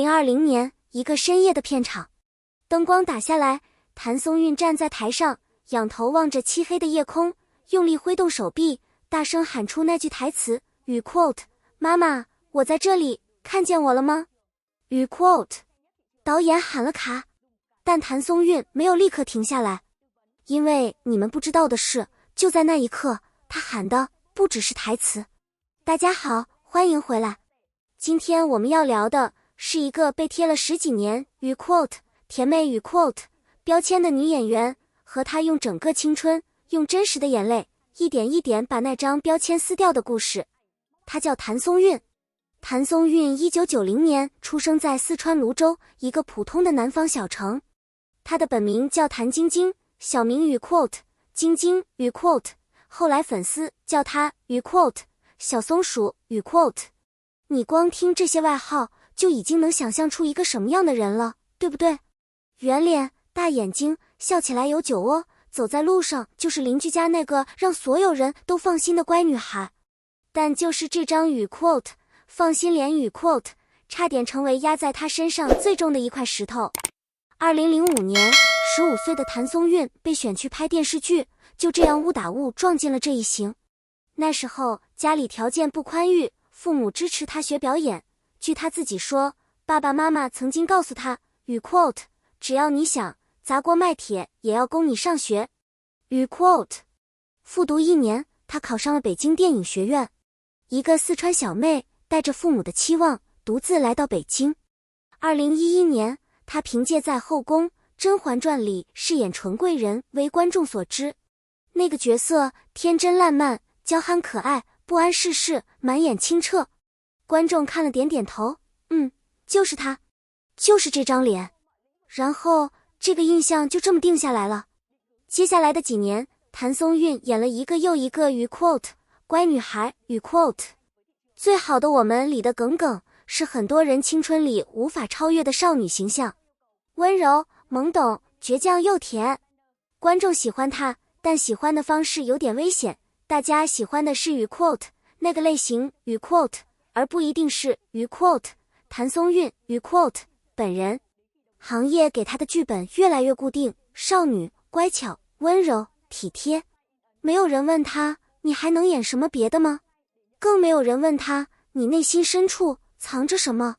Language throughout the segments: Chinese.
2020年，一个深夜的片场，灯光打下来，谭松韵站在台上，仰头望着漆黑的夜空，用力挥动手臂，大声喊出那句台词与 quote 妈妈，我在这里，看见我了吗？与 quote 导演喊了卡，但谭松韵没有立刻停下来，因为你们不知道的是，就在那一刻，他喊的不只是台词。大家好，欢迎回来。今天我们要聊的是一个被贴了10几年与 quote 甜妹与 quote 标签的女演员，和她用整个青春，用真实的眼泪，一点一点把那张标签撕掉的故事。她叫谭松韵。谭松韵1990年出生在四川泸州一个普通的南方小城。她的本名叫谭晶晶，小名与 quote 晶晶与 quote， 后来粉丝叫她与 quote 小松鼠与 quote。你光听这些外号就已经能想象出一个什么样的人了，对不对？圆脸、大眼睛，笑起来有酒窝，走在路上就是邻居家那个让所有人都放心的乖女孩。但就是这张与 quote 放心脸与 quote 差点成为压在她身上最重的一块石头。2005年，15岁的谭松韵被选去拍电视剧，就这样误打误撞进了这一行。那时候家里条件不宽裕，父母支持他学表演。据他自己说，爸爸妈妈曾经告诉他，与 quote 只要你想，砸锅卖铁也要供你上学。与 quote 复读1年，他考上了北京电影学院。一个四川小妹带着父母的期望，独自来到北京。2011年，他凭借在后宫《甄嬛传》里饰演纯贵人为观众所知。那个角色天真烂漫，娇憨可爱，不谙世事，满眼清澈。观众看了点点头，就是他，就是这张脸。然后这个印象就这么定下来了。接下来的几年，谭松韵演了一个又一个与 quote 乖女孩与 quote 最好的我们里的耿耿，是很多人青春里无法超越的少女形象，温柔、懵懂、倔强又甜。观众喜欢她，但喜欢的方式有点危险。大家喜欢的是与 quote 那个类型与 quote， 而不一定是与 quote 谭松韵与 quote 本人。行业给她的剧本越来越固定，少女、乖巧、温柔、体贴。没有人问她，你还能演什么别的吗？更没有人问她，你内心深处藏着什么？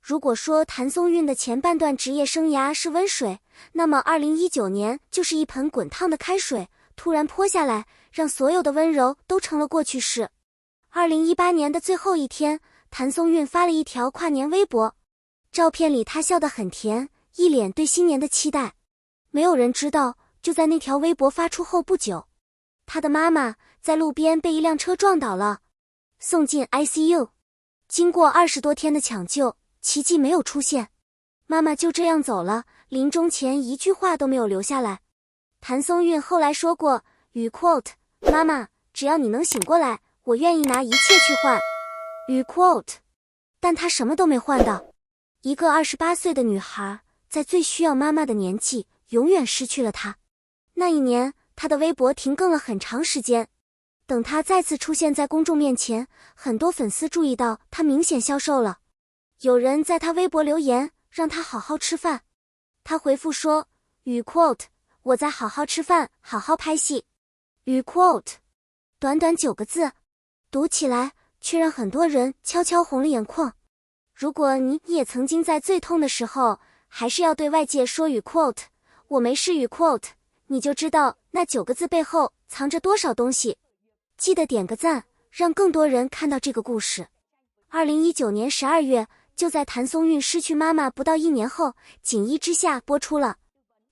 如果说谭松韵的前半段职业生涯是温水，那么2019年就是一盆滚烫的开水，突然泼下来，让所有的温柔都成了过去式。2018年的最后一天，谭松韵发了一条跨年微博，照片里她笑得很甜，一脸对新年的期待。没有人知道，就在那条微博发出后不久，她的妈妈在路边被一辆车撞倒了，送进 ICU。 经过20多天的抢救，奇迹没有出现，妈妈就这样走了，临终前一句话都没有留下来。谭松韵后来说过，与 quote 妈妈，只要你能醒过来，我愿意拿一切去换。与 quote， 但她什么都没换到。一个28岁的女孩，在最需要妈妈的年纪，永远失去了她。那一年，她的微博停更了很长时间。等她再次出现在公众面前，很多粉丝注意到她明显消瘦了。有人在她微博留言，让她好好吃饭。她回复说，与 quote 我在好好吃饭，好好拍戏。与 quote 短短9个字，读起来却让很多人悄悄红了眼眶。如果你也曾经在最痛的时候，还是要对外界说与 quote 我没事与 quote， 你就知道那9个字背后藏着多少东西。记得点个赞，让更多人看到这个故事。2019年12月，就在谭松韵失去妈妈不到1年后，《锦衣之下》播出了。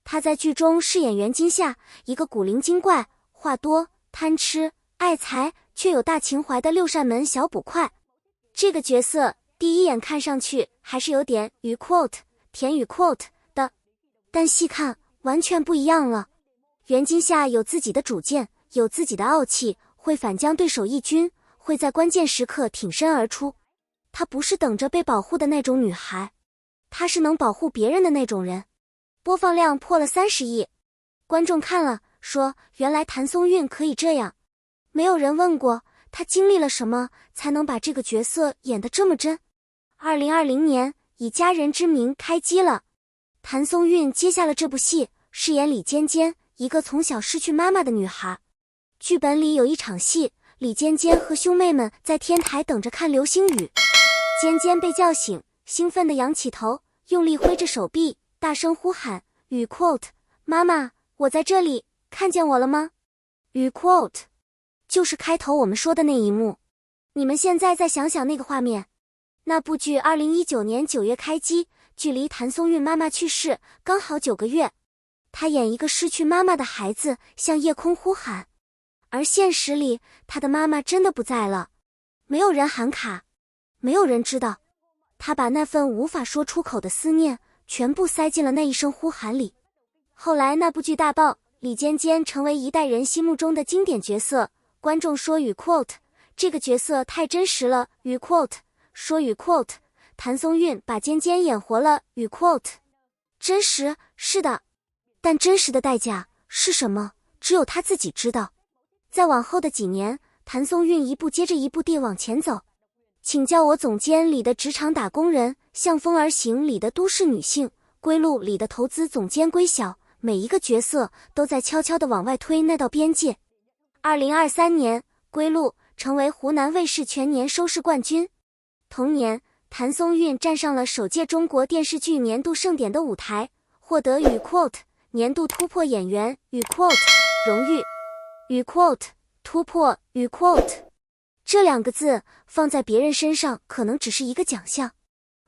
她在剧中饰演袁今夏，一个古灵精怪、话多、贪吃、爱财却有大情怀的六扇门小捕快。这个角色第一眼看上去还是有点与 quote 甜与 quote 的，但细看完全不一样了。袁今夏有自己的主见，有自己的傲气，会反将对手一军，会在关键时刻挺身而出。她不是等着被保护的那种女孩，她是能保护别人的那种人。播放量破了30亿，观众看了说，原来谭松韵可以这样。没有人问过她经历了什么才能把这个角色演得这么真。2020年，以家人之名开机了。谭松韵接下了这部戏，饰演李尖尖，一个从小失去妈妈的女孩。剧本里有一场戏，李尖尖和兄妹们在天台等着看流星雨。尖尖被叫醒，兴奋地仰起头，用力挥着手臂，大声呼喊雨 quote 妈妈，我在这里，看见我了吗？雨 quote 就是开头我们说的那一幕。你们现在再想想那个画面。那部剧2019年9月开机，距离谭松韵妈妈去世刚好9个月。她演一个失去妈妈的孩子，向夜空呼喊。而现实里，她的妈妈真的不在了。没有人喊卡，没有人知道。她把那份无法说出口的思念，全部塞进了那一声呼喊里。后来那部剧大爆，李尖尖成为一代人心目中的经典角色。观众说雨 quote 这个角色太真实了，雨 quote 说雨 quote 谭松韵把尖尖演活了，雨 quote 真实，是的，但真实的代价是什么？只有他自己知道。在往后的几年，谭松韵一步接着一步地往前走。请叫我总监里的职场打工人，向风而行里的都市女性，归路里的投资总监归晓，每一个角色都在悄悄地往外推那道边界。2023年，归路成为湖南卫视全年收视冠军。同年，谭松韵站上了首届中国电视剧年度盛典的舞台，获得雨 quote 年度突破演员雨 quote 荣誉。雨 quote 突破雨 quote 这两个字放在别人身上可能只是一个奖项，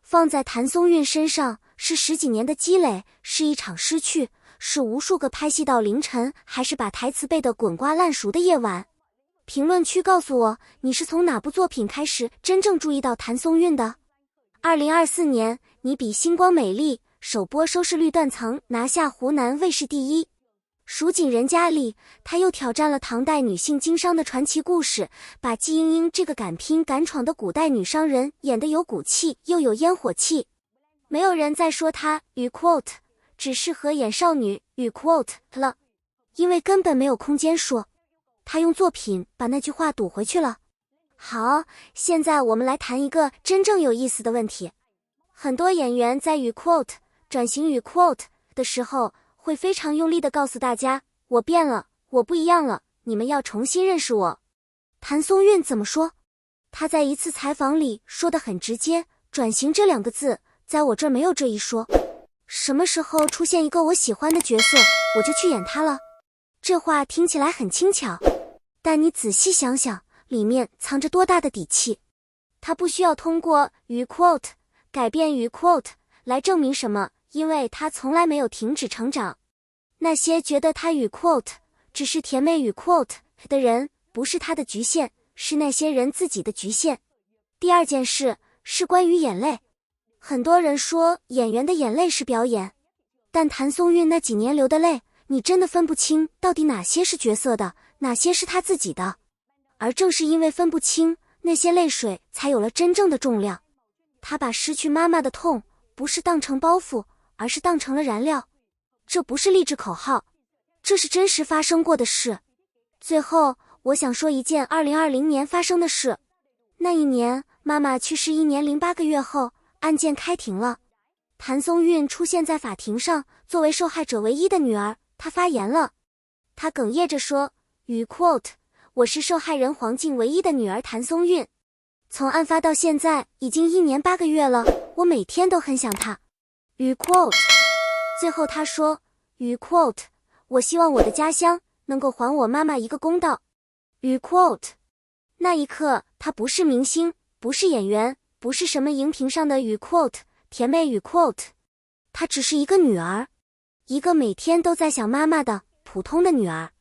放在谭松韵身上是10几年的积累，是一场失去，是无数个拍戏到凌晨还是把台词背得滚瓜烂熟的夜晚。评论区告诉我，你是从哪部作品开始真正注意到谭松韵的？2024年，你比星光美丽首播收视率断层，拿下湖南卫视第一。蜀锦人家里，她又挑战了唐代女性经商的传奇故事，把季莺莺这个敢拼敢闯的古代女商人演得有骨气又有烟火气。没有人再说她雨 quote 只适合演少女雨 quote 了，因为根本没有空间说。她用作品把那句话堵回去了。好，现在我们来谈一个真正有意思的问题。很多演员在雨 quote 转型雨 quote 的时候，会非常用力地告诉大家，我变了，我不一样了，你们要重新认识我。谭松韵怎么说？她在一次采访里说得很直接，转型这2个字，在我这儿没有这一说。什么时候出现一个我喜欢的角色，我就去演他了。这话听起来很轻巧，但你仔细想想，里面藏着多大的底气。他不需要通过雨 quote 改变雨 quote 来证明什么，因为他从来没有停止成长。那些觉得他雨 quote 只是甜妹雨 quote 的人，不是他的局限，是那些人自己的局限。第二件事是关于眼泪。很多人说演员的眼泪是表演，但谭松韵那几年流的泪，你真的分不清到底哪些是角色的，哪些是他自己的。而正是因为分不清，那些泪水才有了真正的重量。他把失去妈妈的痛不是当成包袱，而是当成了燃料。这不是励志口号，这是真实发生过的事。最后，我想说一件2020年发生的事。那一年，妈妈去世1年08个月后，案件开庭了。谭松韵出现在法庭上，作为受害者唯一的女儿，她发言了。她哽咽着说，雨 quote 我是受害人黄静唯一的女儿谭松韵。从案发到现在已经1年8个月了，我每天都很想她。雨 quote 最后她说，雨 quote 我希望我的家乡能够还我妈妈一个公道。雨 quote 那一刻，她不是明星，不是演员，不是什么荧屏上的雨 quote 甜妹雨 quote， 她只是一个女儿，一个每天都在想妈妈的普通的女儿。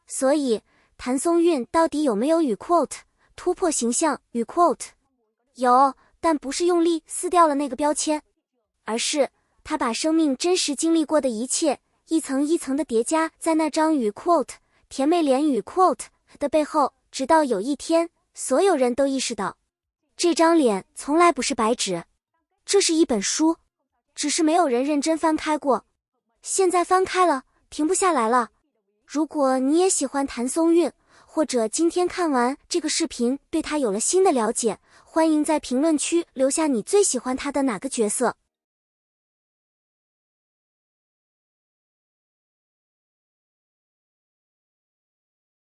所以谭松韵到底有没有雨 quote 突破形象雨 quote？ 有，但不是用力撕掉了那个标签，而是她把生命真实经历过的一切一层一层的叠加在那张雨 quote 甜妹脸雨 quote 的背后，直到有一天所有人都意识到，这张脸从来不是白纸，这是一本书，只是没有人认真翻开过。现在翻开了，停不下来了。如果你也喜欢谭松韵，或者今天看完这个视频对他有了新的了解，欢迎在评论区留下你最喜欢他的哪个角色。